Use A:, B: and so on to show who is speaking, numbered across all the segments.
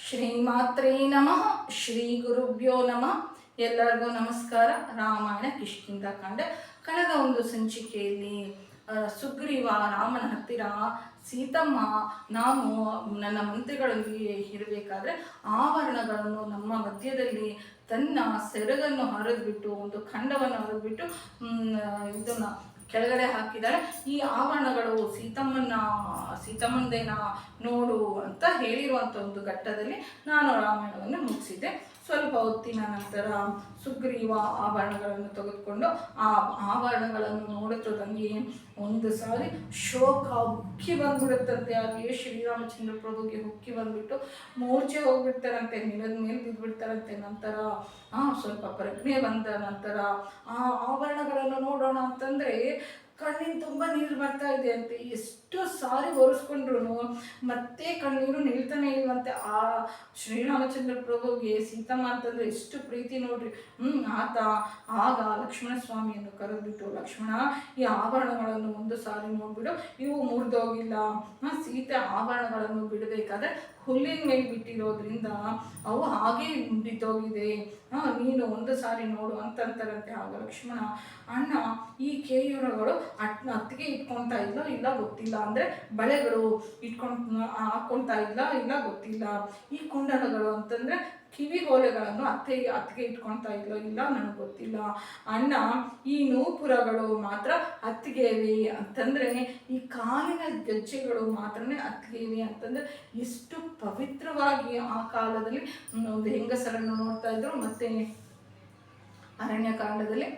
A: ಶ್ರೀಮಾತ್ರೇ ನಮಃ ಶ್ರೀ ಗುರುಭ್ಯೋ ನಮಃ. ಎಲ್ಲರಿಗೂ ನಮಸ್ಕಾರ. ರಾಮಾಯಣ ಕಿಷ್ಕಿಂಧಾಕಾಂಡ ಕಳೆದ ಒಂದು ಸಂಚಿಕೆಯಲ್ಲಿ ಸುಗ್ರೀವ ರಾಮನ ಹತ್ತಿರ ಸೀತಮ್ಮ ನಾನು ನನ್ನ ಮಂತ್ರಿಗಳೊಂದಿಗೆ ಇರಬೇಕಾದ್ರೆ ಆಭರಣಗಳನ್ನು ನಮ್ಮ ಮಧ್ಯದಲ್ಲಿ ತನ್ನ ಸೆರಗನ್ನು ಹರಿದ್ಬಿಟ್ಟು ಒಂದು ಖಂಡವನ್ನು ಹರಿದ್ಬಿಟ್ಟು ಇದನ್ನು ಕೆಳಗಡೆ ಹಾಕಿದ್ದಾರೆ. ಈ ಆಭರಣಗಳು ಸೀತಮ್ಮಂದೇನ ನೋಡು ಅಂತ ಹೇಳಿರುವಂಥ ಒಂದು ಘಟ್ಟದಲ್ಲಿ ನಾನು ರಾಮಾಯಣವನ್ನು ಮುಗಿಸಿದ್ದೆ. ಸ್ವಲ್ಪ ಹೊತ್ತಿನ ನಂತರ ಸುಗ್ರೀವ ಆಭರಣಗಳನ್ನು ತೆಗೆದುಕೊಂಡು ಆ ಆಭರಣಗಳನ್ನು ನೋಡುತ್ತಿದ್ದಂಗೆ ಒಂದು ಸಾರಿ ಶೋಕ ಉಕ್ಕಿ ಬಂದ್ಬಿಡುತ್ತಂತೆ. ಹಾಗೆಯೇ ಶ್ರೀರಾಮಚಂದ್ರ ಪ್ರಭುಗೆ ಉಕ್ಕಿ ಬಂದ್ಬಿಟ್ಟು ಮೂರ್ಛೆ ಹೋಗ್ಬಿಡ್ತಾರಂತೆ, ನೆಲದ ಮೇಲೆ ಬಿದ್ದುಬಿಡ್ತಾರಂತೆ. ನಂತರ ಸ್ವಲ್ಪ ಪ್ರಜ್ಞೆ ಬಂದ ನಂತರ ಆ ಆಭರಣಗಳನ್ನು ನೋಡೋಣ ಅಂತಂದರೆ ಕಣ್ಣಿನ ತುಂಬ ನೀರು ಬರ್ತಾ ಇದೆ ಅಂತೆ. ಎಷ್ಟು ಸಾರಿ ಒರೆಸ್ಕೊಂಡ್ರು ಮತ್ತೆ ಕಣ್ಣೀರು ನಿಲ್ತಾನೆ ಇಲ್ವಂತೆ. ಆ ಶ್ರೀರಾಮಚಂದ್ರ ಪ್ರಭುಗೆ ಸೀತಮ್ಮ ಅಂತಂದ್ರೆ ಎಷ್ಟು ಪ್ರೀತಿ ನೋಡ್ರಿ. ಆಗ ಲಕ್ಷ್ಮಣ ಸ್ವಾಮಿಯನ್ನು ಕರೆದ್ಬಿಟ್ಟು, ಲಕ್ಷ್ಮಣ, ಈ ಆಭರಣಗಳನ್ನು ಒಂದು ಸಾರಿ ನೋಡ್ಬಿಡು, ಇವು ಮುರಿದೋಗಿಲ್ಲ. ಸೀತೆ ಆಭರಣಗಳನ್ನು ಬಿಡಬೇಕಾದ್ರೆ ಹುಲ್ಲಿನ ಮೇಲೆ ಬಿಟ್ಟಿರೋದ್ರಿಂದ ಅವು ಹಾಗೇ ಬಿದ್ದೋಗಿದೆ, ನೀನು ಒಂದು ಸಾರಿ ನೋಡು ಅಂತಂತಾರಂತೆ. ಆಗ ಲಕ್ಷ್ಮಣ, ಅಣ್ಣ, ಈ ಕೇಯೂರಗಳು ಅತ್ತಿಗೆ ಇಟ್ಕೊತಾ ಇಲ್ಲ ಗೊತ್ತಿಲ್ಲ, ಅಂದರೆ ಬಳೆಗಳು ಹಾಕ್ಕೊತಾ ಇಲ್ಲ ಗೊತ್ತಿಲ್ಲ. ಈ ಕುಂಡಲಗಳು ಅಂತಂದರೆ ಕಿವಿ ಓಲೆಗಳನ್ನು ಅತ್ತಿಗೆ ಇಟ್ಕೊತಾ ಇಲ್ಲ ನನಗೆ ಗೊತ್ತಿಲ್ಲ. ಅಣ್ಣ, ಈ ನೂಪುರಗಳು ಮಾತ್ರ ಅತ್ತಿಗೆವಿ ಅಂತಂದರೆ ಈ ಕಾಲಿನ ಗೆಜ್ಜೆಗಳು ಮಾತ್ರನೇ ಅತ್ತಿಗೆವಿ ಅಂತಂದರೆ ಎಷ್ಟು ಪವಿತ್ರವಾಗಿ ಆ ಕಾಲದಲ್ಲಿ ಒಂದು ಹೆಂಗಸರನ್ನು ನೋಡ್ತಾ ಇದ್ರು. ಮತ್ತೆ ಅರಣ್ಯಕಾಂಡದಲ್ಲಿ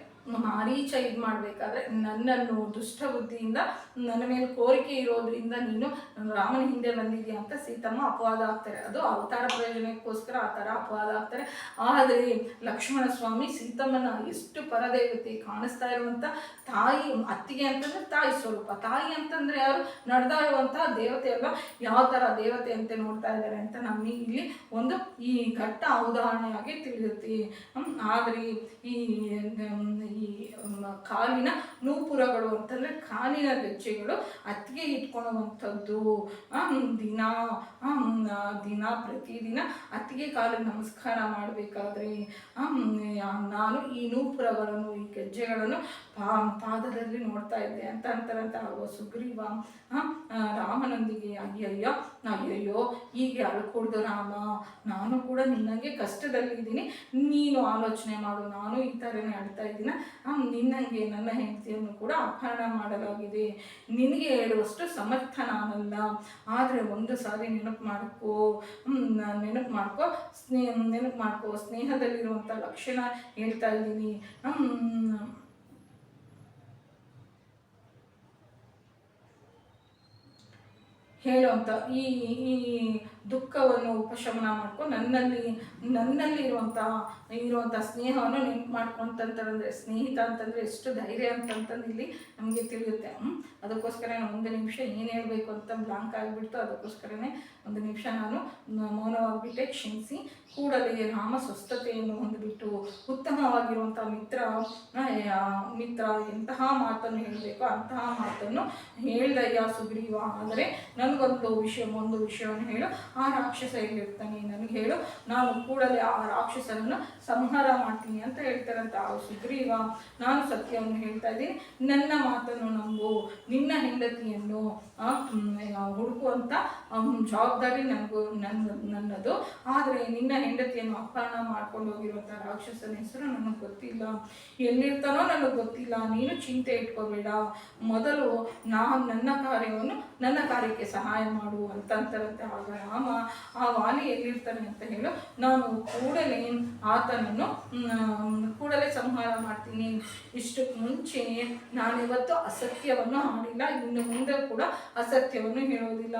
A: ಮಾರೀಚ ಇದು ಮಾಡಬೇಕಾದ್ರೆ ನನ್ನನ್ನು ದುಷ್ಟ ಬುದ್ಧಿಯಿಂದ ನನ್ನ ಮೇಲೆ ಕೋರಿಕೆ ಇರೋದ್ರಿಂದ ನೀನು ರಾಮನ ಹಿಂದೆ ಬಂದಿದ್ಯಾ ಅಂತ ಸೀತಮ್ಮ ಅಪವಾದ ಆಗ್ತಾರೆ. ಅದು ಅವತಾರ ಪ್ರಯೋಜನಕ್ಕೋಸ್ಕರ ಆ ಥರ ಅಪವಾದ ಆಗ್ತಾರೆ. ಆದರೆ ಲಕ್ಷ್ಮಣ ಸ್ವಾಮಿ ಸೀತಮ್ಮನ ಎಷ್ಟು ಪರದೇವತೆ ಕಾಣಿಸ್ತಾ ಇರುವಂಥ ತಾಯಿ, ಅತ್ತಿಗೆ ಅಂತಂದ್ರೆ ತಾಯಿ ಸ್ವರೂಪ. ತಾಯಿ ಅಂತಂದ್ರೆ ಯಾರು? ನಡೆದಾ ಇರುವಂತಹ ದೇವತೆ ಅಲ್ಲ, ಯಾವ ಥರ ದೇವತೆ ಅಂತ ನೋಡ್ತಾ ಇದ್ದಾರೆ ಅಂತ ನಮಗೆ ಇಲ್ಲಿ ಒಂದು ಈ ಘಟ್ಟ ಉದಾಹರಣೆಯಾಗಿ ತಿಳಿಯುತ್ತೆ. ಆದರೆ ಈ ಕಾಲಿನ ನೂಪುರಗಳು ಅಂತಂದ್ರೆ ಕಾಲಿನ ಗೆಜ್ಜೆಗಳು ಅತ್ತಿಗೆ ಇಟ್ಕೊಳ್ಳುವಂಥದ್ದು. ದಿನ ಪ್ರತಿದಿನ ಅತ್ತಿಗೆ ಕಾಲಿಗೆ ನಮಸ್ಕಾರ ಮಾಡಬೇಕಾದ್ರೆ ನಾನು ಈ ನೂಪುರಗಳನ್ನು, ಈ ಗೆಜ್ಜೆಗಳನ್ನು ಪಾದದಲ್ಲಿ ನೋಡ್ತಾ ಇದ್ದೆ ಅಂತ ಅಂತಾರಂತ. ಆಗುವ ಸುಗ್ರೀವ ರಾಮನೊಂದಿಗೆ ಅಯ್ಯಯ್ಯೋ ಹೀಗೆ ಅಳ್ಕೊಡ್ದು ರಾಮ, ನಾನು ಕೂಡ ನಿನ್ನಂಗೆ ಕಷ್ಟದಲ್ಲಿದ್ದೀನಿ, ನೀನು ಆಲೋಚನೆ ಮಾಡು, ನಾನು ಈ ಥರನೇ ಆಡ್ತಾ ಇದ್ದೀನಿ. ನಿನ್ನಂಗೆ ನನ್ನ ಹೆಂಡತಿಯನ್ನು ಕೂಡ ಅಪಹರಣ ಮಾಡಲಾಗಿದೆ, ನಿನಗೆ ಹೇಳುವಷ್ಟು ಸಮರ್ಥ ನಾನಲ್ಲ. ಆದರೆ ಒಂದು ಸಾರಿ ನೆನಪು ಮಾಡ್ಕೋ, ಸ್ನೇಹದಲ್ಲಿರುವಂಥ ಲಕ್ಷಣ ಹೇಳ್ತಾ ಇದ್ದೀನಿ. ಹೇಳುವಂಥ ಈ ದುಃಖವನ್ನು ಉಪಶಮನ ಮಾಡ್ಕೊ, ನನ್ನಲ್ಲಿ ಇರುವಂಥ ಸ್ನೇಹವನ್ನು ನೆನಪು ಮಾಡ್ಕೊಂತಂತಂದರೆ, ಸ್ನೇಹಿತ ಅಂತಂದರೆ ಎಷ್ಟು ಧೈರ್ಯ ಅಂತಂತಂದು ಇಲ್ಲಿ ನಮಗೆ ತಿಳಿಯುತ್ತೆ. ಅದಕ್ಕೋಸ್ಕರ ನಾನು ಒಂದು ನಿಮಿಷ ಏನು ಹೇಳಬೇಕು ಅಂತ ಬ್ಲಾಂಕ್ ಆಗಿಬಿಡ್ತು. ಅದಕ್ಕೋಸ್ಕರನೇ ಒಂದು ನಿಮಿಷ ನಾನು ಮೌನವಾಗಿಬಿಟ್ಟೆ, ಕ್ಷಮಿಸಿ. ಕೂಡಲೇ ರಾಮ ಸ್ವಸ್ಥತೆಯನ್ನು ಹೊಂದಿಬಿಟ್ಟು ಉತ್ತಮವಾಗಿರುವಂಥ ಮಿತ್ರ ಎಂತಹ ಮಾತನ್ನು ಹೇಳಬೇಕು ಅಂತಹ ಮಾತನ್ನು ಹೇಳ್ದಯ್ಯ ಸುಗ್ರೀವ. ಆದರೆ ನನಗೊಂದು ವಿಷಯವನ್ನು ಹೇಳು, ಆ ರಾಕ್ಷಸ ಎಲ್ಲಿರ್ತಾನೆ ನನಗೆ ಹೇಳು, ನಾನು ಕೂಡಲೇ ಆ ರಾಕ್ಷಸನನ್ನು ಸಂಹಾರ ಮಾಡ್ತೀನಿ ಅಂತ ಹೇಳ್ತಾರಂತ. ಆ ಸುಗ್ರೀವ, ನಾನು ಸತ್ಯವನ್ನು ಹೇಳ್ತಾ ಇದ್ದೀನಿ, ನನ್ನ ಮಾತನ್ನು ನಂಬು, ನಿನ್ನ ಹೆಂಡತಿಯನ್ನು ಹುಡುಕುವಂಥ ಜವಾಬ್ದಾರಿ ನನ್ನದು. ಆದರೆ ನಿನ್ನ ಹೆಂಡತಿಯನ್ನು ಅಪಹರಣ ಮಾಡ್ಕೊಂಡು ಹೋಗಿರುವಂಥ ರಾಕ್ಷಸನ ಹೆಸರು ನನಗೆ ಗೊತ್ತಿಲ್ಲ, ಎಲ್ಲಿರ್ತಾನೋ ನನಗೆ ಗೊತ್ತಿಲ್ಲ. ನೀನು ಚಿಂತೆ ಇಟ್ಕೋಬೇಡ, ಮೊದಲು ನನ್ನ ಕಾರ್ಯಕ್ಕೆ ಸಹಾಯ ಮಾಡು ಅಂತಂತಾರಂತೆ. ಆಗ ರಾಮ, ಆ ವಾಲಿ ಎಲ್ಲಿರ್ತಾನೆ ಅಂತ ಹೇಳು, ನಾನು ಕೂಡಲೇ ಸಂಹಾರ ಮಾಡ್ತೀನಿ. ಇಷ್ಟಕ್ಕೆ ಮುಂಚೆ ನಾನಿವತ್ತು ಅಸತ್ಯವನ್ನು ಆಡಿಲ್ಲ, ಇನ್ನು ಮುಂದೆ ಕೂಡ ಅಸತ್ಯವನ್ನು ಹೇಳೋದಿಲ್ಲ.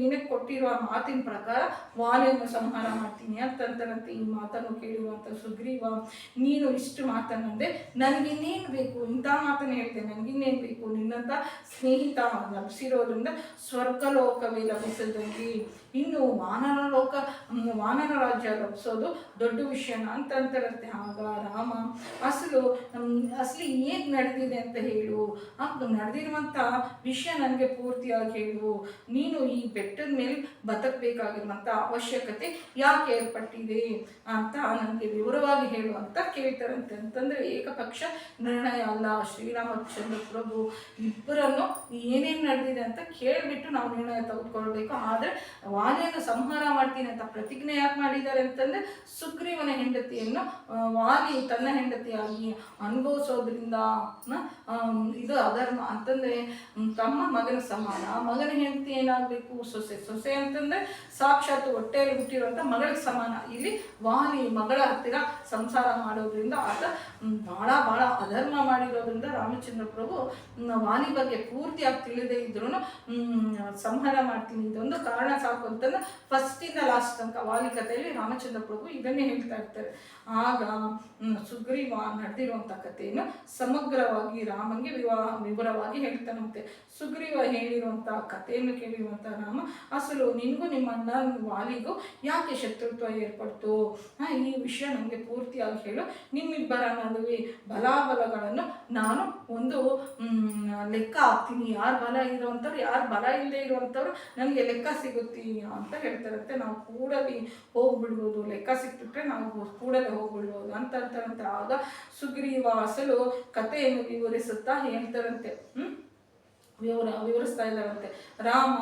A: ನಿನಗೆ ಕೊಟ್ಟಿರುವ ಮಾತಿನ ಪ್ರಕಾರ ವಾಲಿಯನ್ನು ಸಂಹಾರ ಮಾಡ್ತೀನಿ ಅಂತಂತಾರಂತೆ. ಈ ಮಾತನ್ನು ಕೇಳಿರುವಂಥ ಸುಗ್ರೀವ, ನೀನು ಇಷ್ಟು ಮಾತನ್ನಂದೆ, ನನಗಿನ್ನೇನು ಬೇಕು? ಇಂಥ ಮಾತನ್ನು ಹೇಳ್ತೇನೆ, ನನಗಿನ್ನೇನು ಬೇಕು? ನಿನ್ನಂಥ ಸ್ನೇಹಿತ ಪುನೀತ ಲಭಿಸಿರೋದ್ರಿಂದ ಸ್ವರ್ಗಲೋಕವೇ ಲಭಿಸಿದಂಗೆ ಇನ್ನು ವಾನರ ರಾಜ್ಯ ಲಭಿಸೋದು ದೊಡ್ಡ ವಿಷಯನ ಅಂತ ಅಂತಾರಂತೆ. ಆಗ ರಾಮ ಅಸಲು ಏನು ನಡೆದಿದೆ ಅಂತ ಹೇಳು, ನಡೆದಿರುವಂಥ ವಿಷಯ ನನಗೆ ಪೂರ್ತಿಯಾಗಿ ಹೇಳು, ನೀನು ಈ ಬೆಟ್ಟದ ಮೇಲೆ ಬದುಕಬೇಕಾಗಿರುವಂಥ ಅವಶ್ಯಕತೆ ಯಾಕೆ ಏರ್ಪಟ್ಟಿದೆ ಅಂತ ನನಗೆ ವಿವರವಾಗಿ ಹೇಳು ಅಂತ ಕೇಳ್ತಾರಂತೆ. ಅಂತಂದರೆ ಏಕಪಕ್ಷ ನಿರ್ಣಯ ಅಲ್ಲ, ಶ್ರೀರಾಮಚಂದ್ರ ಪ್ರಭು ಇಬ್ಬರನ್ನು ಏನೇನು ನಡೆದಿದೆ ಅಂತ ಕೇಳಿಬಿಟ್ಟು ನಾವು ನಿರ್ಣಯ ತೆಗೆದುಕೊಳ್ಬೇಕು. ಆದರೆ ವಾಲಿಯನ್ನು ಸಂಹಾರ ಮಾಡ್ತೀನಿ ಅಂತ ಪ್ರತಿಜ್ಞೆ ಯಾಕೆ ಮಾಡಿದ್ದಾರೆ ಅಂತಂದರೆ ಸುಗ್ರೀವನ ಹೆಂಡತಿಯನ್ನು ವಾಲಿ ತನ್ನ ಹೆಂಡತಿಯಾಗಿ ಅನುಭವಿಸೋದ್ರಿಂದ ಇದು ಅಧರ್ಮ ಅಂತಂದರೆ ತಮ್ಮ ಮಗನ ಸಮಾನ, ಮಗನ ಹೆಂಡತಿ ಏನಾಗಬೇಕು ಸೊಸೆ ಅಂತಂದರೆ ಸಾಕ್ಷಾತ್ ಹೊಟ್ಟೆಯಲ್ಲಿ ಹುಟ್ಟಿರುವಂಥ ಮಗಳಿಗೆ ಸಮಾನ. ಇಲ್ಲಿ ವಾಲಿ ಮಗಳ ಹತ್ತಿರ ಸಂಸಾರ ಮಾಡೋದ್ರಿಂದ ಆತ ಭಾಳ ಅಧರ್ಮ ಮಾಡಿರೋದ್ರಿಂದ ರಾಮಚಂದ್ರ ಪ್ರಭು ವಾಲಿ ಬಗ್ಗೆ ಪೂರ್ತಿಯಾಗಿ ತಿಳಿದೇ ಇದ್ರೂ ಸಂಹಾರ ಮಾಡ್ತೀನಿ, ಇದೊಂದು ಕಾರಣ ಸಾಕು ಅಂತಂದ್ರೆ ಫಸ್ಟಿಂದ ಲಾಸ್ಟ್ ತನಕ ವಾಲಿ ಕಥೆಯಲ್ಲಿ ರಾಮಚಂದ್ರ ಪ್ರಭು ಇದನ್ನೇ ಹೇಳ್ತಾ ಇರ್ತಾರೆ. ಆಗ ಸುಗ್ರೀವ ನಡೆದಿರುವಂಥ ಕಥೆಯನ್ನು ಸಮಗ್ರವಾಗಿ ರಾಮನಿಗೆ ವಿವರವಾಗಿ ಹೇಳ್ತಾನಂತೆ. ಸುಗ್ರೀವ ಹೇಳಿರುವಂಥ ಕಥೆಯನ್ನು ಕೇಳಿರುವಂಥ ರಾಮ ಅಸಲು ನಿನಗೂ ನಿಮ್ಮ ಅಣ್ಣ ವಾಲಿಗೂ ಯಾಕೆ ಶತ್ರುತ್ವ ಏರ್ಪಡ್ತು, ಈ ವಿಷಯ ನನಗೆ ಪೂರ್ತಿಯಾಗಿ ಹೇಳು. ನಿಮ್ಮಿಬ್ಬರ ನಡುವೆ ಬಲಾಬಲಗಳನ್ನು ನಾನು ಒಂದು ಲೆಕ್ಕ ಹಾಕ್ತೀನಿ, ಯಾರು ಬಲ ಇರುವಂಥವ್ರು ಯಾರು ಬಲ ಇಲ್ಲದೆ ಇರುವಂಥವ್ರು ನನಗೆ ಲೆಕ್ಕ ಸಿಗುತ್ತೀನಿ ಅಂತ ಹೇಳ್ತಾರಂತೆ. ನಾವು ಕೂಡಲೇ ಹೋಗ್ಬಿಡ್ಬೋದು, ಲೆಕ್ಕ ಸಿಕ್ಬಿಟ್ರೆ ನಾವು ಕೂಡಲೇ ಹೋಗ್ಬಿಡ್ಬೋದು ಅಂತ ಅಂತಾರಂತೆ. ಆಗ ಸುಗ್ರೀವ ಅಸಲು ಕಥೆಯನ್ನು ವಿವರಿಸುತ್ತಾ ಹೇಳ್ತಾರಂತೆ. ವಿವರಿಸ್ತಾ ಇದ್ದಾರಂತೆ. ರಾಮ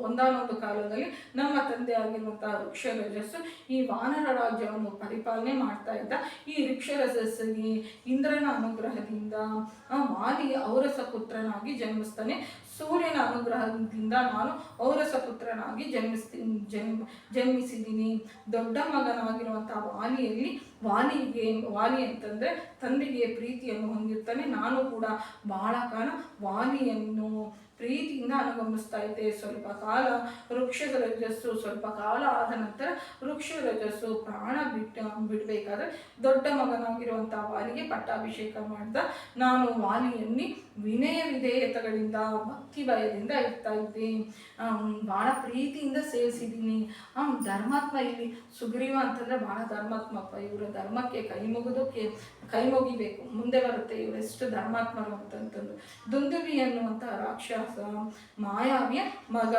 A: ಒಂದಾನೊಂದು ಕಾಲದಲ್ಲಿ ನಮ್ಮ ತಂದೆ ಆಗಿರುವಂತಹ ವೃಕ್ಷರಜಸ್ಸು ಈ ವಾನರ ರಾಜ್ಯವನ್ನು ಪರಿಪಾಲನೆ ಮಾಡ್ತಾ ಇದ್ದ. ಈ ವೃಕ್ಷರಜಸ್ಸಿಗೆ ಇಂದ್ರನ ಅನುಗ್ರಹದಿಂದ ವಾಲಿ ಔರಸ ಪುತ್ರನಾಗಿ ಜನ್ಮಿಸ್ತಾನೆ. ಸೂರ್ಯನ ಅನುಗ್ರಹದಿಂದ ನಾನು ಔರಸ ಪುತ್ರನಾಗಿ ಜನ್ಮಿಸಿದ್ದೀನಿ. ದೊಡ್ಡ ಮಗನಾಗಿರುವಂಥ ವಾಲಿ ಅಂತಂದರೆ ತಂದೆಗೆ ಪ್ರೀತಿಯನ್ನು ಹೊಂದಿರ್ತಾನೆ. ನಾನು ಕೂಡ ಬಹಳ ಕಾಲ ವಾಲಿಯನ್ನು ಪ್ರೀತಿಯಿಂದ ಅನುಗಮಿಸ್ತಾ ಇದ್ದೆ. ಸ್ವಲ್ಪ ಕಾಲ ಆದ ನಂತರ ವೃಕ್ಷರಜಸ್ಸು ಪ್ರಾಣ ಬಿಡಬೇಕಾದ್ರೆ ದೊಡ್ಡ ಮಗನಾಗಿರುವಂಥ ವಾಲಿಗೆ ಪಟ್ಟಾಭಿಷೇಕ ಮಾಡಿದ. ನಾನು ವಾಲಿಯಲ್ಲಿ ವಿನಯ ವಿಧೇಯತೆಗಳಿಂದ ಭಕ್ತಿ ಭಯದಿಂದ ಇರ್ತಾ ಇದ್ದೆ, ಭಾಳ ಪ್ರೀತಿಯಿಂದ ಸೇವಿಸಿದ್ದೀನಿ. ಧರ್ಮಾತ್ಮ ಇಲ್ಲಿ ಸುಗ್ರೀವ ಅಂತಂದರೆ ಭಾಳ ಧರ್ಮಾತ್ಮಪ್ಪ. ಇವರ ಧರ್ಮಕ್ಕೆ ಕೈ ಮುಗಿಬೇಕು, ಮುಂದೆ ಬರುತ್ತೆ ಇವರೆಷ್ಟು ಧರ್ಮಾತ್ಮರು ಅಂತಂತಂದು. ದುಂದುವಿ ಅನ್ನುವಂಥ ರಾಕ್ಷಸ ಮಾಯಾವಿಯ ಮಗ,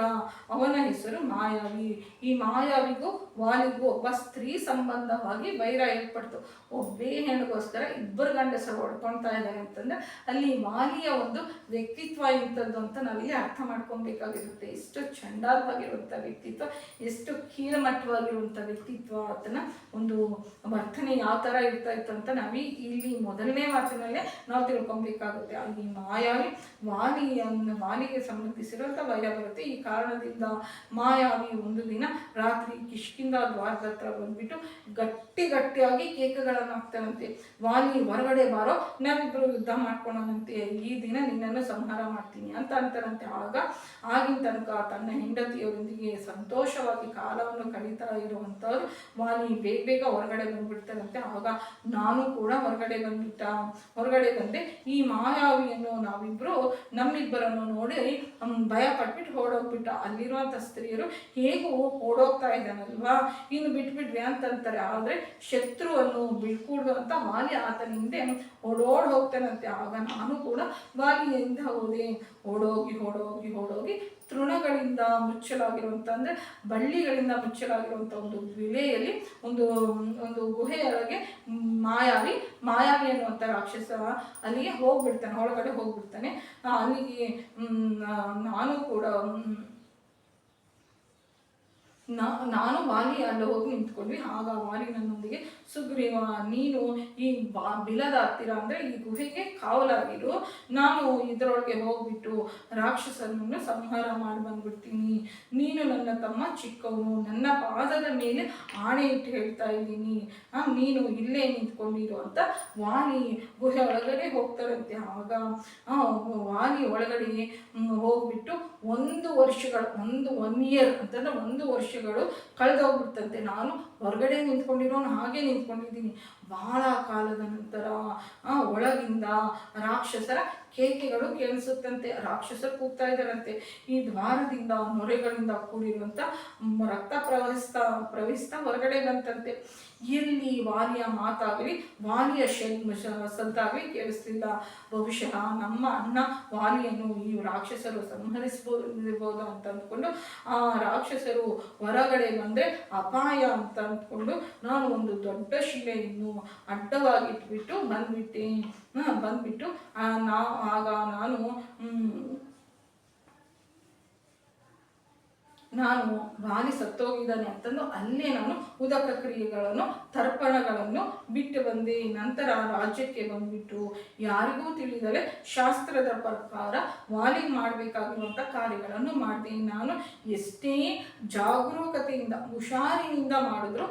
A: ಅವನ ಹೆಸರು ಮಾಯಾವಿ. ಈ ಮಾಯಾವಿಗೂ ವಾಲಿಗೂ ಒಬ್ಬ ಸ್ತ್ರೀ ಸಂಬಂಧವಾಗಿ ವೈರ ಏರ್ಪಡ್ತು. ಒಬ್ಬೇ ಹೆಣ್ಣಿಗೋಸ್ಕರ ಇಬ್ಬರು ಗಂಡಸರು ಹೊಡ್ಕೊಳ್ತಾ ಇದ್ದಾರೆ ಅಂತಂದರೆ ಅಲ್ಲಿ ವಾಲಿಯ ಒಂದು ವ್ಯಕ್ತಿತ್ವ ಇಂಥದ್ದು ಅಂತ ನಾವಿಲ್ಲಿ ಅರ್ಥ ಮಾಡ್ಕೊಬೇಕಾಗಿರುತ್ತೆ. ಎಷ್ಟು ಚಂಡಾಲವಾಗಿರುವಂಥ ವ್ಯಕ್ತಿತ್ವ, ಎಷ್ಟು ಕೀಳಮಟ್ಟವಾಗಿರುವಂಥ ವ್ಯಕ್ತಿತ್ವ, ಅದನ್ನ ಒಂದು ವರ್ತನೆ ಯಾವ ಥರ ಇರ್ತಾ ಇತ್ತು ಅಂತ ಇಲ್ಲಿ ಮೊದಲನೇ ಮಾತಿನಲ್ಲೇ ನಾವು ತಿಳ್ಕೊಬೇಕಾಗುತ್ತೆ. ಅಲ್ಲಿ ಮಾಯಾವಿ ವಾಲಿಗೆ ಸಂಬಂಧಿಸಿರುವಂಥ ವೈರ ಬರುತ್ತೆ. ಈ ಕಾರಣದಿಂದ ಮಾಯಾವಿ ಒಂದು ದಿನ ರಾತ್ರಿ ಕಿಷ್ಕಿಂಧ ದ್ವಾರದ ಹತ್ರ ಬಂದ್ಬಿಟ್ಟು ಗಟ್ಟಿಯಾಗಿ ಕೇಕಗಳನ್ನು ಹಾಕ್ತಾನಂತೆ. ವಾಲಿ ಹೊರಗಡೆ ಬಾರೋ, ನಾವಿಬ್ಬರು ಯುದ್ಧ ಮಾಡ್ಕೊಳ್ಳೋಣಂತೆ, ಈ ದಿನ ನಿನ್ನನ್ನು ಸಂಹಾರ ಮಾಡ್ತೀನಿ ಅಂತ ಅಂತಾರಂತೆ. ಆಗಿನ ತನಕ ತನ್ನ ಹೆಂಡತಿಯವರೊಂದಿಗೆ ಸಂತೋಷವಾಗಿ ಕಾಲವನ್ನು ಕಳೀತಾ ಇರುವಂಥವ್ರು ವಾಲಿ ಬೇಗ ಹೊರಗಡೆ ಬಂದ್ಬಿಡ್ತಾರಂತೆ. ಆಗ ನಾನು ಕೂಡ ಹೊರಗಡೆ ಬಂದೆ. ಈ ಮಾಯಾವಿಯನ್ನು ನಮ್ಮಿಬ್ಬರನ್ನು ನೋಡಿ ಭಯ ಪಟ್ಬಿಟ್ಟು ಓಡೋಗ್ಬಿಟ್ಟ. ಅಲ್ಲಿರುವಂಥ ಸ್ತ್ರೀಯರು ಹೇಗೂ ಓಡೋಗ್ತಾ ಇದ್ದಾನಲ್ವಾ, ಇನ್ನು ಬಿಟ್ಬಿಡ್ರಿ ಅಂತಂತಾರೆ. ಆದರೆ ಶತ್ರುವನ್ನು ಬಿಡ್ಕೂಡ್ದು ಅಂತ ವಾಲಿ ಆತನ ಹಿಂದೆ ಹೋಗ್ತಾನಂತೆ. ಆಗ ನಾನು ಕೂಡ ವಾಲಿಯಿಂದ ಓಡೋಗಿ ತೃಣಗಳಿಂದ ಮುಚ್ಚಲಾಗಿರುವಂಥ ಅಂದರೆ ಬಳ್ಳಿಗಳಿಂದ ಮುಚ್ಚಲಾಗಿರುವಂಥ ಒಂದು ವಿಲೆಯಲ್ಲಿ ಒಂದು ಗುಹೆಯೊಳಗೆ ಮಾಯಾವಿ ಅನ್ನುವಂಥ ರಾಕ್ಷಸ ಅಲ್ಲಿಗೆ ಒಳಗಡೆ ಹೋಗ್ಬಿಡ್ತಾನೆ. ಅಲ್ಲಿಗೆ ನಾನು ವಾಲಿ ಅಲ್ಲಿ ಹೋಗಿ ನಿಂತ್ಕೊಂಡ್ವಿ. ಆಗ ವಾಲಿ ನನ್ನೊಂದಿಗೆ ಸುಗ್ರೀವ, ನೀನು ಈ ಬಿಲದ ಹತ್ತಿರ ಅಂದರೆ ಈ ಗುಹೆಗೆ ಕಾವಲಾಗಿರು, ನಾನು ಇದರೊಳಗೆ ಹೋಗ್ಬಿಟ್ಟು ರಾಕ್ಷಸನನ್ನು ಸಂಹಾರ ಮಾಡಿ ಬಂದ್ಬಿಡ್ತೀನಿ. ನೀನು ನನ್ನ ತಮ್ಮ ಚಿಕ್ಕವನು, ನನ್ನ ಪಾದದ ಮೇಲೆ ಆಣೆ ಇಟ್ಟು ಹೇಳ್ತಾ ಇದ್ದೀನಿ, ನೀನು ಇಲ್ಲೇ ನಿಂತ್ಕೊಂಡಿರು ಅಂತ ವಾಲಿ ಗುಹೆ ಒಳಗಡೆ ಹೋಗ್ತಾರಂತೆ. ಆಗ ವಾಲಿ ಒಳಗಡೆ ಹೋಗ್ಬಿಟ್ಟು 1 ವರ್ಷಗಳು 1 ಇಯರ್ ಅಂತಂದ್ರೆ 1 ವರ್ಷಗಳು ಕಳೆದೋಗ್ಬಿಡ್ತಂತೆ. ನಾನು ಹೊರಗಡೆ ನಿಂತ್ಕೊಂಡಿರೋನು ಹಾಗೆ ನಿಂತ್ಕೊಂಡಿದ್ದೀನಿ. ಬಹಳ ಕಾಲದ ನಂತರ ಒಳಗಿಂದ ರಾಕ್ಷಸರ ಕೇಕೆಗಳು ಕೇಳಿಸುತ್ತಂತೆ. ರಾಕ್ಷಸರು ಕೂಗ್ತಾ ಇದ್ದಾರಂತೆ. ಈ ದ್ವಾರದಿಂದ ನೊರೆಗಳಿಂದ ಕೂಡಿರುವಂಥ ರಕ್ತ ಪ್ರವಹಿಸ್ತಾ ಹೊರಗಡೆ ಬಂತಂತೆ. ಎಲ್ಲಿ ವಾಲಿಯ ಮಾತಾಗಲಿ ವಾಲಿಯ ಸದ್ದಾಗಲಿ ಕೇಳಿಸ್ತಿಲ್ಲ. ಬಹುಶಃ ನಮ್ಮ ಅಣ್ಣ ವಾಲಿಯನ್ನು ಈ ರಾಕ್ಷಸರು ಸಂಹರಿಸಬಹುದು ಅಂತ ಅಂದ್ಕೊಂಡು ಆ ರಾಕ್ಷಸರು ಹೊರಗಡೆ ಬಂದರೆ ಅಪಾಯ ಅಂತ ಅಂದ್ಕೊಂಡು ನಾನು ಒಂದು ದೊಡ್ಡ ಶಿಲೆಯನ್ನು ಅಡ್ಡವಾಗಿಟ್ಬಿಟ್ಟು ಬಂದ್ಬಿಟ್ಟು ಆಗ ನಾನು ವಾಲಿ ಸತ್ತೋಗಿದ್ದಾನೆ ಅಂತಂದು ಅಲ್ಲೇ ನಾನು ಉದಕ ಕ್ರಿಯೆಗಳನ್ನು ತರ್ಪಣಗಳನ್ನು ಬಿಟ್ಟು ಬಂದೆ. ನಂತರ ರಾಜ್ಯಕ್ಕೆ ಬಂದ್ಬಿಟ್ಟು ಯಾರಿಗೂ ತಿಳಿದಲೆ ಶಾಸ್ತ್ರದ ಪ್ರಕಾರ ವಾಲಿ ಮಾಡಬೇಕಾಗಿರುವಂಥ ಕಾರ್ಯಗಳನ್ನು ಮಾಡಿದೆ. ನಾನು ಎಷ್ಟೇ ಜಾಗರೂಕತೆಯಿಂದ ಹುಷಾರಿನಿಂದ ಮಾಡಿದ್ರು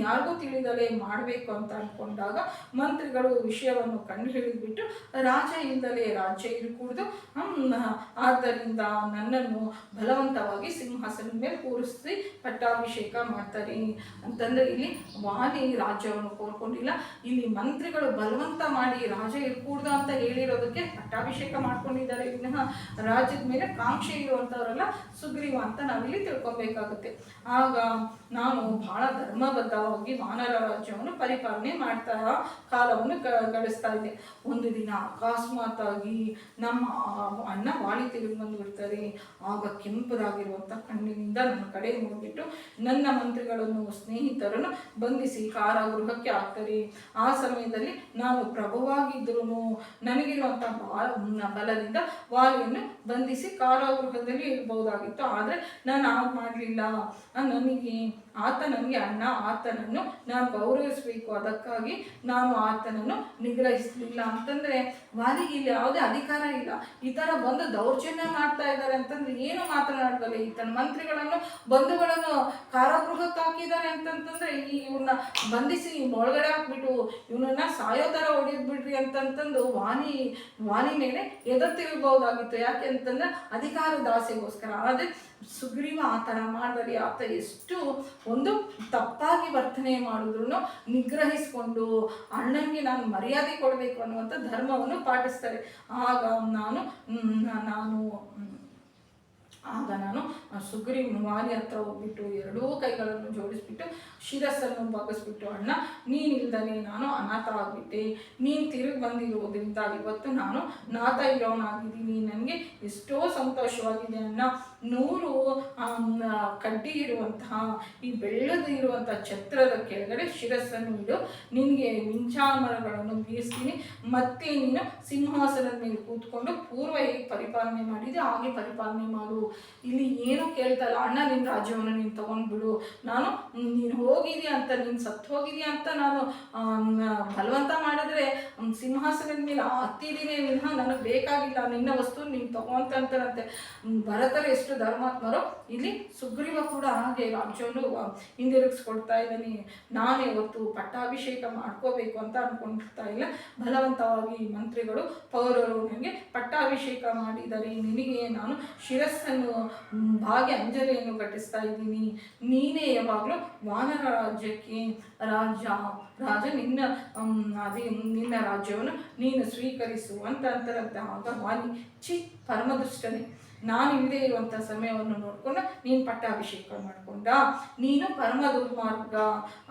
A: ಯಾರಿಗೂ ತಿಳಿದಲೆ ಮಾಡಬೇಕು ಅಂತ ಅಂದ್ಕೊಂಡಾಗ ಮಂತ್ರಿಗಳು ವಿಷಯವನ್ನು ಕಂಡು ಹಿಡಿದ್ಬಿಟ್ಟು ರಾಜ ಇಲ್ಲದಲೇ ರಾಜ್ಯ ಇರಕೂಡ್ದು, ಆದ್ದರಿಂದ ನನ್ನನ್ನು ಬಲವಂತವಾಗಿ ಸಿಂಹಾಸನ ಮೇಲೆ ಕೂರಿಸಿ ಪಟ್ಟಾಭಿಷೇಕ ಮಾಡ್ತಾರೆ ಅಂತಂದ್ರೆ ಇಲ್ಲಿ ವಾಲಿ ರಾಜ್ಯವನ್ನು ಕೋರ್ಕೊಂಡಿಲ್ಲ. ಇಲ್ಲಿ ಮಂತ್ರಿಗಳು ಬಲವಂತ ಮಾಡಿ ರಾಜ ಇರ್ಕೂಡ್ದು ಅಂತ ಹೇಳಿರೋದಕ್ಕೆ ಪಟ್ಟಾಭಿಷೇಕ ಮಾಡ್ಕೊಂಡಿದ್ದಾರೆ. ವಿನಃ ರಾಜ್ಯದ ಮೇಲೆ ಕಾಂಕ್ಷೆ ಇರುವಂಥವರೆಲ್ಲ ಸುಗ್ರೀವ ಅಂತ ನಾವಿಲ್ಲಿ ತಿಳ್ಕೊಬೇಕಾಗುತ್ತೆ. ಆಗ ನಾನು ಬಹಳ ಧರ್ಮಬದ್ಧವಾಗಿ ವಾನರ ರಾಜ್ಯವನ್ನು ಪರಿಪಾಲನೆ ಮಾಡ್ತಾ ಕಾಲವನ್ನು ಗಳಿಸ್ತಾ ಇದ್ದೆ. ಒಂದು ದಿನ ಅಕಸ್ಮಾತ್ ಆಗಿ ನಮ್ಮ ಅಣ್ಣ ವಾಲಿ ತಿರುಗಿ ಬಂದುಬಿಡ್ತಾರೆ. ಆಗ ಕೆಂಪದಾಗಿರುವಂಥ ಕಣ್ಣಿನಿಂದ ನನ್ನ ಕಡೆ ನೋಡ್ಬಿಟ್ಟು ನನ್ನ ಮಂತ್ರಿಗಳನ್ನು ಸ್ನೇಹಿತರನ್ನು ಬಂಧಿಸಿ ಕಾರಾಗೃಹಕ್ಕೆ ಹಾಕ್ತಾರೆ. ಆ ಸಮಯದಲ್ಲಿ ನಾನು ಪ್ರಭುವಾಗಿದ್ದರೂ ನನಗಿರುವಂಥ ಬಲದಿಂದ ವಾಲಿಯನ್ನು ಬಂಧಿಸಿ ಕಾರಾಗೃಹದಲ್ಲಿ ಇರಬಹುದಾಗಿತ್ತು. ಆದರೆ ನಾನು ಮಾಡಲಿಲ್ಲ. ಆತ ನನಗೆ ಅಣ್ಣ, ಆತನನ್ನು ನಾನು ಗೌರವಿಸಬೇಕು, ಅದಕ್ಕಾಗಿ ನಾನು ಆತನನ್ನು ನಿಗ್ರಹಿಸಲಿಲ್ಲ. ಅಂತಂದರೆ ವಾಲಿಗೆ ಇಲ್ಲಿ ಯಾವುದೇ ಅಧಿಕಾರ ಇಲ್ಲ. ಈ ಥರ ಬಂದು ದೌರ್ಜನ್ಯ ಮಾಡ್ತಾ ಇದ್ದಾರೆ ಅಂತಂದ್ರೆ ಏನು ಮಾತನಾಡಬಲ್ಲ. ಈತನ ಮಂತ್ರಿಗಳನ್ನು ಬಂಧುಗಳನ್ನು ಕಾರಾಗೃಹಕ್ಕೆ ಹಾಕಿದ್ದಾರೆ ಅಂತಂತಂದ್ರೆ ಇವ್ರನ್ನ ಬಂಧಿಸಿ ಒಳಗಡೆ ಹಾಕ್ಬಿಟ್ಟು ಇವನನ್ನ ಸಾಯೋ ಥರ ಹೊಡೆದ್ಬಿಡ್ರಿ ಅಂತಂತಂದು ವಾಲಿ ಮೇಲೆ ಎದುರ್ತಿರ್ಬಹುದಾಗಿತ್ತು. ಯಾಕೆ ಅಂತಂದ್ರೆ ಅಧಿಕಾರದ ಆಸೆಗೋಸ್ಕರ. ಆದರೆ ಸುಗ್ರೀವ ಆ ಥರ ಮಾಡಿದರೆ ಆತ ಎಷ್ಟು ಒಂದು ತಪ್ಪಾಗಿ ವರ್ತನೆ ಮಾಡಿದ್ರು ನಿಗ್ರಹಿಸ್ಕೊಂಡು ಅಣ್ಣನಿಗೆ ನಾನು ಮರ್ಯಾದೆ ಕೊಡಬೇಕು ಅನ್ನುವಂಥ ಧರ್ಮವನ್ನು ಪಾಟಿಸ್ತಾರೆ. ಆಗ ನಾನು ಸುಗ್ರೀವ್ ವಾಲಿ ಹತ್ರ ಹೋಗ್ಬಿಟ್ಟು ಎರಡೂ ಕೈಗಳನ್ನು ಜೋಡಿಸ್ಬಿಟ್ಟು ಶಿರಸ್ಸನ್ನು ಬಗ್ಗಿಸ್ಬಿಟ್ಟು, ಅಣ್ಣ ನೀನಿಲ್ದಲೇ ನಾನು ಅನಾಥ ಆಗಿಬಿಟ್ಟೆ. ನೀನು ತಿರುಗಿ ಬಂದಿರುವುದರಿಂದ ಇವತ್ತು ನಾನು ನಾಥ ಇರೋನಾಗಿದ್ದೀನಿ. ನನಗೆ ಎಷ್ಟೋ ಸಂತೋಷವಾಗಿದೆ ಅಣ್ಣ. 100 ಕಡ್ಡಿ ಇರುವಂತಹ ಈ ಬೆಳ್ಳದು ಇರುವಂಥ ಛತ್ರದ ಕೆಳಗಡೆ ಶಿರಸ್ಸನ್ನು ಇಡು. ನಿನಗೆ ಮಿಂಚಾಮರಗಳನ್ನು ಬೀರಿಸ್ತೀನಿ. ಮತ್ತೆ ನೀನು ಸಿಂಹಾಸನದ ಮೇಲೆ ಕೂತ್ಕೊಂಡು ಪೂರ್ವ ಹೇಗೆ ಪರಿಪಾಲನೆ ಮಾಡಿದೆ ಹಾಗೆ ಪರಿಪಾಲನೆ ಮಾಡು. ಇಲ್ಲಿ ಏನು ಕೇಳ್ತಲ್ಲ, ಅಣ್ಣ ನಿನ್ನ ರಾಜ್ಯವನ್ನು ನೀನು ತಗೊಂಡ್ಬಿಡು. ನೀನು ಹೋಗಿದೆಯಾ ಅಂತ, ನೀನು ಸತ್ತು ಹೋಗಿದೆಯಾ ಅಂತ ನಾನು ಬಲವಂತ ಮಾಡಿದ್ರೆ ಸಿಂಹಾಸನದ ಮೇಲೆ ಹತ್ತಿದ್ದೀನಿ ವಿನಃ ನನಗೆ ಬೇಕಾಗಿಲ್ಲ. ನಿನ್ನ ವಸ್ತು ನೀನು ತಗೊಂತಂತಾರಂತೆ. ಭರತರು ಎಷ್ಟು ಧರ್ಮಾತ್ಮರು, ಇಲ್ಲಿ ಸುಗ್ರೀವ ಕೂಡ ಹಾಗೆ ರಾಜ್ಯವನ್ನು ಹಿಂದಿರುಗಿಸ್ಕೊಡ್ತಾ ಇದ್ದಾನೆ. ನಾನೇ ಇವತ್ತು ಪಟ್ಟಾಭಿಷೇಕ ಮಾಡ್ಕೋಬೇಕು ಅಂತ ಅನ್ಕೊಂಡಿರ್ತಾ ಇಲ್ಲ. ಬಲವಂತವಾಗಿ ಮಂತ್ರಿಗಳು ಪೌರರು ನನಗೆ ಪಟ್ಟಾಭಿಷೇಕ ಮಾಡಿದ್ದಾರೆ. ನಿನಗೆ ನಾನು ಶಿರಸ್ಸನ್ನು ಭಾಗ್ಯ ಅಂಜಲಿಯನ್ನು ಘಟಿಸ್ತಾ ಇದ್ದೀನಿ. ನೀನೇ ಯಾವಾಗಲೂ ವಾನರ ರಾಜ್ಯಕ್ಕೆ ರಾಜ ನಿನ್ನ ರಾಜ್ಯವನ್ನು ನೀನು ಸ್ವೀಕರಿಸು ಅಂತ ಅಂತಾರಂತೆ. ಆಗ ವಾಲಿ ಪರಮದುಷ್ಟನೇ, ನಾನು ಇಲ್ಲದೆ ಇರುವಂಥ ಸಮಯವನ್ನು ನೋಡಿಕೊಂಡು ನೀನು ಪಟ್ಟಾಭಿಷೇಕ ಮಾಡಿಕೊಂಡ, ನೀನು ಪರಮ ದುರ್ಮಾರ್ಗ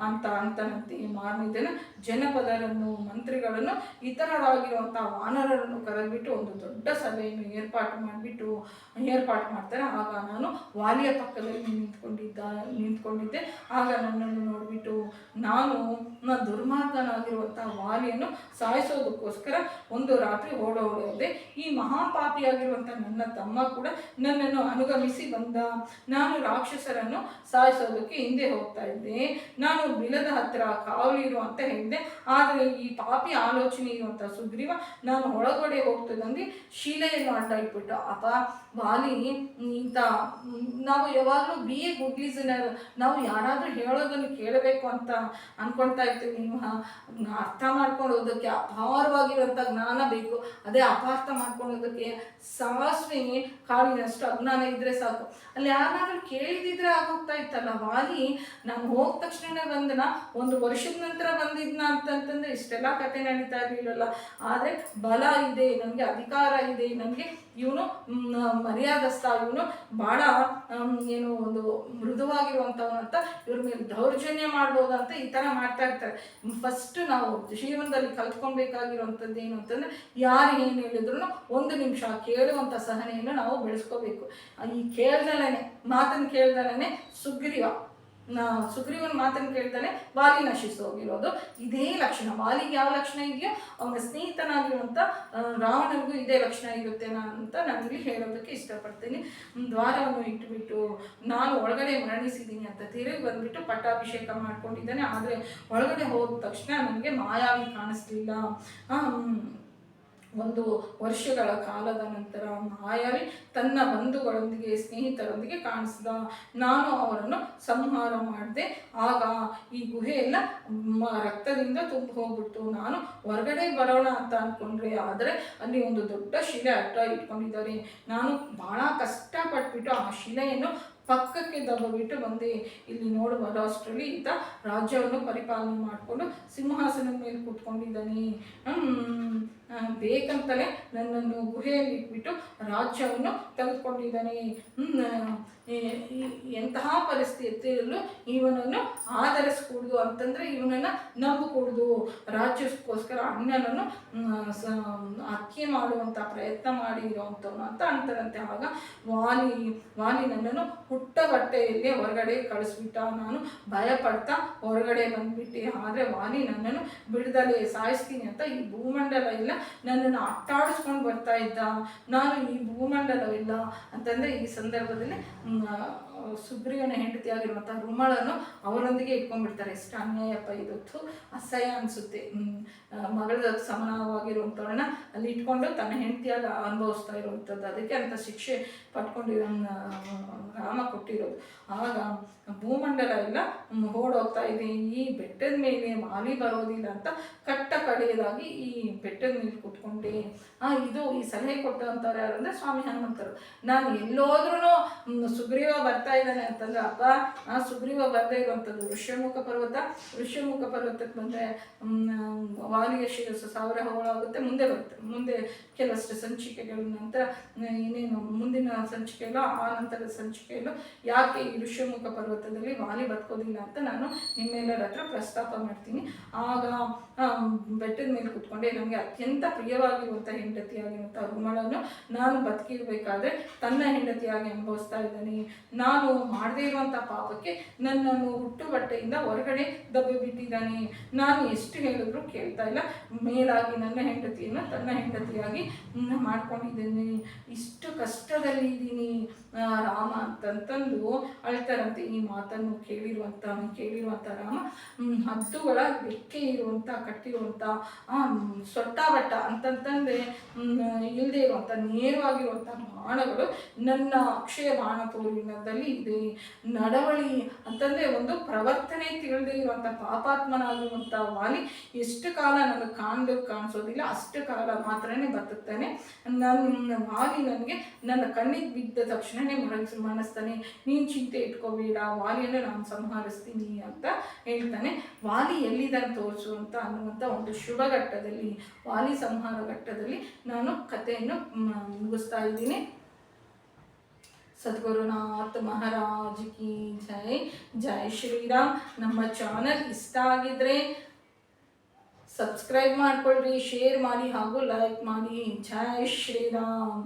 A: ಅಂತನಂತೆ. ಮಾರನೇ ಜನಪದರನ್ನು ಮಂತ್ರಿಗಳನ್ನು ಇತರರಾಗಿರುವಂಥ ವಾನರರನ್ನು ಕರೆದ್ಬಿಟ್ಟು ಒಂದು ದೊಡ್ಡ ಸಭೆಯನ್ನು ಏರ್ಪಾಟು ಮಾಡ್ತಾರೆ. ಆಗ ನಾನು ವಾಲಿಯ ಪಕ್ಕದಲ್ಲಿ ನಿಂತ್ಕೊಂಡಿದ್ದೆ. ಆಗ ನನ್ನನ್ನು ನೋಡಿಬಿಟ್ಟು ನಾನು ದುರ್ಮಾರ್ಗನಾಗಿರುವಂಥ ವಾಲಿಯನ್ನು ಸಾಯಿಸೋದಕ್ಕೋಸ್ಕರ ಒಂದು ರಾತ್ರಿ ಓಡೋದೆ. ಈ ಮಹಾಪಾಪಿಯಾಗಿರುವಂಥ ನನ್ನ ತಮ್ಮ ಕೂಡ ನನ್ನನ್ನು ಅನುಗಮಿಸಿ ಬಂದ. ನಾನು ರಾಕ್ಷಸರನ್ನು ಸಾಯಿಸೋದಕ್ಕೆ ಹಿಂದೆ ಹೋಗ್ತಾ ಇದ್ದೆ. ನಾನು ಬಿಲದ ಹತ್ತಿರ ಕಾವಲಿರು ಅಂತ ಹೇಳಿದ್ದೆ. ಆದರೆ ಈ ಪಾಪಿ ಆಲೋಚನೆ ಇರುವಂಥ ಸುಗ್ರೀವ ನಾನು ಒಳಗಡೆ ಹೋಗ್ತದಂಗೆ ಶಿಲೆಯನ್ನು ಅಡ್ಡ ಇಟ್ಬಿಟ್ಟು, ಅಪ್ಪ ವಾಲಿ ಇಂಥ ನಾವು ಯಾವಾಗಲೂ ಬಿ ಎ ಗುಡ್ ಲಿಸನರ್, ನಾವು ಯಾರಾದರೂ ಹೇಳೋದನ್ನು ಕೇಳಬೇಕು ಅಂತ ಅನ್ಕೊಳ್ತಾ ಇರ್ತೀವಿ. ನೀವು ಅರ್ಥ ಮಾಡ್ಕೊಳ್ಳೋದಕ್ಕೆ ಅಪಾರವಾಗಿರುವಂಥ ಜ್ಞಾನ ಬೇಕು. ಅದೇ ಅಪಾರ್ಥ ಮಾಡ್ಕೊಳ್ಳೋದಕ್ಕೆ ಸಾಸಿವೆ ಕಾಳಿನಷ್ಟು ಅಜ್ಞಾನ ಇದ್ರೆ ಸಾಕು. ಅಲ್ಲಿ ಯಾರನ್ನಾದ್ರೂ ಕೇಳಿದಿದ್ರೆ ಆಗೋಗ್ತಾ ಇತ್ತಲ್ಲ. ವಾಲಿ ನಾನು ಹೋದ ತಕ್ಷಣನೇ ಬಂದನ, ಒಂದು ವರ್ಷದ ನಂತರ ಬಂದಿದ್ನ ಅಂತಂತಂದ್ರೆ ಇಷ್ಟೆಲ್ಲ ಕತೆ ನಡೀತಾ ಇರಲಿಲ್ಲಲ್ಲ. ಆದರೆ ಬಲ ಇದೆ, ನನಗೆ ಅಧಿಕಾರ ಇದೆ, ನನಗೆ ಇವನು ಮರ್ಯಾದಸ್ಥ, ಇವನು ಭಾಳ ಏನು ಒಂದು ಮೃದುವಾಗಿರುವಂಥವನು ಅಂತ ಇವ್ರ ಮೇಲೆ ದೌರ್ಜನ್ಯ ಮಾಡ್ಬೋದು ಅಂತ ಈ ಥರ ಮಾಡ್ತಾ ಇರ್ತಾರೆ. ಫಸ್ಟ್ ನಾವು ಜೀವನದಲ್ಲಿ ಕಲ್ತ್ಕೊಳ್ಬೇಕಾಗಿರುವಂಥದ್ದು ಏನು ಅಂತಂದರೆ, ಯಾರು ಏನು ಹೇಳಿದ್ರು ಒಂದು ನಿಮಿಷ ಕೇಳುವಂಥ ಸಹನೆಯನ್ನು ನಾವು ಬೆಳೆಸ್ಕೋಬೇಕು. ಈ ಕೇಳ್ದಲೇ ಮಾತನ್ನು ಕೇಳ್ದಲೇ ಸುಗ್ರೀವನ ಮಾತನ್ನು ಕೇಳ್ತಾನೆ ವಾಲಿ ನಶಿಸಿ ಹೋಗಿರೋದು ಇದೇ ಲಕ್ಷಣ. ವಾಲಿಗೆ ಯಾವ ಲಕ್ಷಣ ಇದೆಯೋ ಅವನ ಸ್ನೇಹಿತನಾಗಿರುವಂಥ ರಾವಣನಿಗೂ ಇದೇ ಲಕ್ಷಣ ಇರುತ್ತೆ ಅಂತ ನಾನಿಲ್ಲಿ ಹೇಳೋದಕ್ಕೆ ಇಷ್ಟಪಡ್ತೀನಿ. ದ್ವಾರವನ್ನು ಇಟ್ಟುಬಿಟ್ಟು ನಾನು ಒಳಗಡೆ ಮರಣಿಸಿದ್ದೀನಿ ಅಂತ ತಿರುಗಿ ಬಂದುಬಿಟ್ಟು ಪಟ್ಟಾಭಿಷೇಕ ಮಾಡ್ಕೊಂಡಿದ್ದಾನೆ. ಆದರೆ ಒಳಗಡೆ ಹೋದ ತಕ್ಷಣ ನನಗೆ ಮಾಯಾವಿ ಕಾಣಿಸ್ಲಿಲ್ಲ. ಒಂದು ವರ್ಷಗಳ ಕಾಲದ ನಂತರ ಮಾಯಾವಿ ತನ್ನ ಬಂಧುಗಳೊಂದಿಗೆ ಸ್ನೇಹಿತರೊಂದಿಗೆ ಕಾಣಿಸ್ದ. ನಾನು ಅವರನ್ನು ಸಂಹಾರ ಮಾಡಿದೆ. ಆಗ ಈ ಗುಹೆ ಎಲ್ಲ ರಕ್ತದಿಂದ ತುಂಬಿ ಹೋಗ್ಬಿಟ್ಟು ನಾನು ಹೊರಗಡೆ ಬರೋಣ ಅಂತ ಅಂದ್ಕೊಂಡ್ರೆ, ಆದರೆ ಅಲ್ಲಿ ಒಂದು ದೊಡ್ಡ ಶಿಲೆ ಅಡ್ಡ ಇಟ್ಕೊಂಡಿದ್ದಾರೆ. ನಾನು ಭಾಳ ಕಷ್ಟಪಟ್ಬಿಟ್ಟು ಆ ಶಿಲೆಯನ್ನು ಪಕ್ಕಕ್ಕೆ ದಬ್ಬಬಿಟ್ಟು ಬಂದೆ. ಇಲ್ಲಿ ನೋಡಿ ಬರೋ ಅಷ್ಟರಲ್ಲಿ ಈತ ರಾಜ್ಯವನ್ನು ಪರಿಪಾಲನೆ ಮಾಡಿಕೊಂಡು ಸಿಂಹಾಸನದ ಮೇಲೆ ಕೂತ್ಕೊಂಡಿದ್ದಾನೆ. ಬೇಕಂತಲೇ ನನ್ನನ್ನು ಗುಹೆಯಲ್ಲಿ ಇಟ್ಬಿಟ್ಟು ರಾಜ್ಯವನ್ನು ತೆಗೆದುಕೊಂಡಿದ್ದಾನೆ. ಎಂತಹ ಪರಿಸ್ಥಿತಿಯಲ್ಲೂ ಇವನನ್ನು ಆಧರಿಸ್ಕೂಡ್ದು ಅಂತಂದರೆ, ಇವನನ್ನು ನಂಬಕೂಡ್ದು. ರಾಜ್ಯಕ್ಕೋಸ್ಕರ ಅಣ್ಣನನ್ನು ಹತ್ಯೆ ಮಾಡುವಂಥ ಪ್ರಯತ್ನ ಮಾಡಿ ಇರೋವಂಥವನು ಅಂತ ಅಂತಾರಂತೆ. ಆಗ ವಾಲಿ ನನ್ನನ್ನು ಹುಟ್ಟ ಬಟ್ಟೆಯಲ್ಲಿ ಹೊರಗಡೆ ಕಳಿಸ್ಬಿಟ್ಟ. ನಾನು ಭಯಪಡ್ತಾ ಹೊರಗಡೆ ಬಂದ್ಬಿಟ್ಟೆ. ಆದರೆ ವಾಲಿ ನನ್ನನ್ನು ಬಿಡದಲೇ ಸಾಯಿಸ್ತೀನಿ ಅಂತ ಈ ಭೂಮಂಡಲ ಎಲ್ಲ ನನ್ನನ್ನು ಅಟ್ಟಾಡಿಸ್ಕೊಂಡು ಬರ್ತಾ ಇದ್ದ. ನಾನು ಈ ಭೂಮಂಡಲವಿಲ್ಲ ಅಂತಂದರೆ ಈ ಸಂದರ್ಭದಲ್ಲಿ ಸುಗ್ರೀವನ ಹೆಂಡತಿಯಾಗಿರುವಂಥ ರುಮಳನ್ನು ಅವರೊಂದಿಗೆ ಇಟ್ಕೊಂಡ್ಬಿಡ್ತಾರೆ. ಎಷ್ಟು ಅನ್ಯಾಯಪ್ಪ ಇದೊತ್ತು, ಅಸಹ್ಯ ಅನಿಸುತ್ತೆ. ಮಗಳ ಸಮಾನವಾಗಿರುವಂಥವ್ರನ್ನ ಅಲ್ಲಿ ಇಟ್ಕೊಂಡು ತನ್ನ ಹೆಂಡತಿಯಾಗಿ ಅನುಭವಿಸ್ತಾ ಇರುವಂಥದ್ದು. ಅದಕ್ಕೆ ಅಂತ ಶಿಕ್ಷೆ ಪಟ್ಕೊಂಡಿರೋ ರಾಮ ಕೊಟ್ಟಿರೋದು. ಆಗ ಭೂಮಂಡಲ ಎಲ್ಲ ಓಡೋಗ್ತಾ ಇದೆ. ಈ ಬೆಟ್ಟದ ಮೇಲೆ ವಾಲಿ ಬರೋದಿಲ್ಲ ಅಂತ ಕಡೆಯದಾಗಿ ಈ ಬೆಟ್ಟದ ಮೇಲೆ ಕೂತ್ಕೊಂಡೆ. ಇದು ಈ ಸಲಹೆ ಕೊಟ್ಟಂಥವ್ರು ಯಾರು ಅಂದರೆ ಸ್ವಾಮಿ ಹನುಮಂತರು. ನಾನು ಎಲ್ಲೋದ್ರೂ ಸುಗ್ರೀವ ಬರ್ತಾ ಇದ್ದಾನೆ ಅಂತಂದ್ರೆ, ಅಪ್ಪ ಸುಗ್ರೀವ ಬರದೇ ಇರುವಂಥದ್ದು ಋಷ್ಯಮುಖ ಪರ್ವತಕ್ಕೆ ಬಂದರೆ ವಾಲಿಯ ಶಿರಸ್ಸು 1000 ಹೋಳಾಗುತ್ತೆ. ಮುಂದೆ ಬರುತ್ತೆ. ಮುಂದೆ ಕೆಲವಷ್ಟು ಸಂಚಿಕೆಗಳ ನಂತರ ಇನ್ನೇನು ಮುಂದಿನ ಸಂಚಿಕೆಯಲ್ಲೋ ಆ ನಂತರದ ಸಂಚಿಕೆಯಲ್ಲೋ ಯಾಕೆ ಈ ಋಷ್ಯಮುಖ ಪರ್ವತದಲ್ಲಿ ವಾಲಿ ಬದುಕೋದಿಲ್ಲ ಅಂತ ನಾನು ನಿಮ್ಮೆಲ್ಲರ ಹತ್ರ ಪ್ರಸ್ತಾಪ ಮಾಡ್ತೀನಿ. ಆಗ ಬೆಟ್ಟದ ಮೇಲೆ ಕೂತ್ಕೊಂಡೆ ನನಗೆ ಅತ್ಯಂತ ಪ್ರಿಯವಾಗಿರುವಂಥ ಹೆಂಡತಿಯಾಗಿರುವಂಥ ರುಮಳನ್ನು ನಾನು ಬದುಕಿರಬೇಕಾದ್ರೆ ತನ್ನ ಹೆಂಡತಿಯಾಗಿ ಅನುಭವಿಸ್ತಾ ಇದ್ದಾನೆ. ನಾನು ಮಾಡದೇ ಇರುವಂಥ ಪಾಪಕ್ಕೆ ನನ್ನನ್ನು ಹುಟ್ಟು ಬಟ್ಟೆಯಿಂದ ಹೊರಗಡೆ ದಬ್ಬಿ ಬಿಟ್ಟಿದ್ದಾನೆ. ನಾನು ಎಷ್ಟು ಹೇಳಿದ್ರು ಕೇಳ್ತಾ ಇಲ್ಲ. ಮೇಲಾಗಿ ನನ್ನ ಹೆಂಡತಿಯನ್ನು ತನ್ನ ಹೆಂಡತಿಯಾಗಿ ಮಾಡ್ಕೊಂಡಿದ್ದೇನೆ. ಇಷ್ಟು ಕಷ್ಟದಲ್ಲಿ ಇದ್ದೀನಿ ರಾಮ ಅಂತಂತಂದು ಅಳ್ತಾರಂತೆ. ಈ ಮಾತನ್ನು ಕೇಳಿರುವಂಥ ರಾಮ ಹದ್ದುಗಳ ಬೆಕ್ಕೆ ಇರುವಂಥ ಕಟ್ಟಿರುವಂಥ ಸೊಟ್ಟಾಬಟ್ಟ ಅಂತಂತಂದರೆ ಇಲ್ಲದೆ ಇರುವಂಥ ನೇರವಾಗಿರುವಂಥ ಬಾಣಗಳು ನನ್ನ ಅಕ್ಷಯ ಬಾಣ ತೋರಿನಲ್ಲಿ ಇದೆ. ನಡವಳಿ ಅಂತಂದರೆ ಒಂದು ಪ್ರವರ್ತನೆ ತಿಳಿದೇ ಇರುವಂಥ ಪಾಪಾತ್ಮನಾಗಿರುವಂಥ ವಾಲಿ ಎಷ್ಟು ಕಾಲ ನನಗೆ ಕಾಣಿಸೋದಿಲ್ಲ ಅಷ್ಟು ಕಾಲ ಮಾತ್ರನೇ ಬದುಕ್ತಾನೆ. ವಾಲಿ ನನಗೆ ನನ್ನ ಕಣ್ಣಿಗೆ ಬಿದ್ದ ತಕ್ಷಣವೇ ಮನಸ್ತಾನೆ. ನೀನು ಚಿಂತೆ ಇಟ್ಕೋಬೇಡ, ವಾಲಿಯನ್ನು ನಾನು ಸಂಹರಿಸ್ತೀನಿ ಅಂತ ಹೇಳ್ತಾನೆ. ವಾಲಿ ಎಲ್ಲಿದ್ದಾನೆ ತೋರಿಸು ಅಂತ ಅನ್ನುವಂಥ ಒಂದು ಶುಭ ಘಟ್ಟದಲ್ಲಿ, ವಾಲಿ ಸಂಹಾರ ಘಟ್ಟದಲ್ಲಿ ನಾನು ಕಥೆಯನ್ನು ಮುಗಿಸ್ತಾ ಇದ್ದೀನಿ. ಸದ್ಗುರುನಾಥ್ ಮಹಾರಾಜ್ ಕಿ ಜೈ. ಜೈ ಶ್ರೀರಾಮ್. ನಮ್ಮ ಚಾನಲ್ ಇಷ್ಟ ಆಗಿದ್ರೆ ಸಬ್ಸ್ಕ್ರೈಬ್ ಮಾಡ್ಕೊಳ್ರಿ, ಶೇರ್ ಮಾಡಿ ಹಾಗೂ ಲೈಕ್ ಮಾಡಿ. ಜೈ ಶ್ರೀರಾಮ್.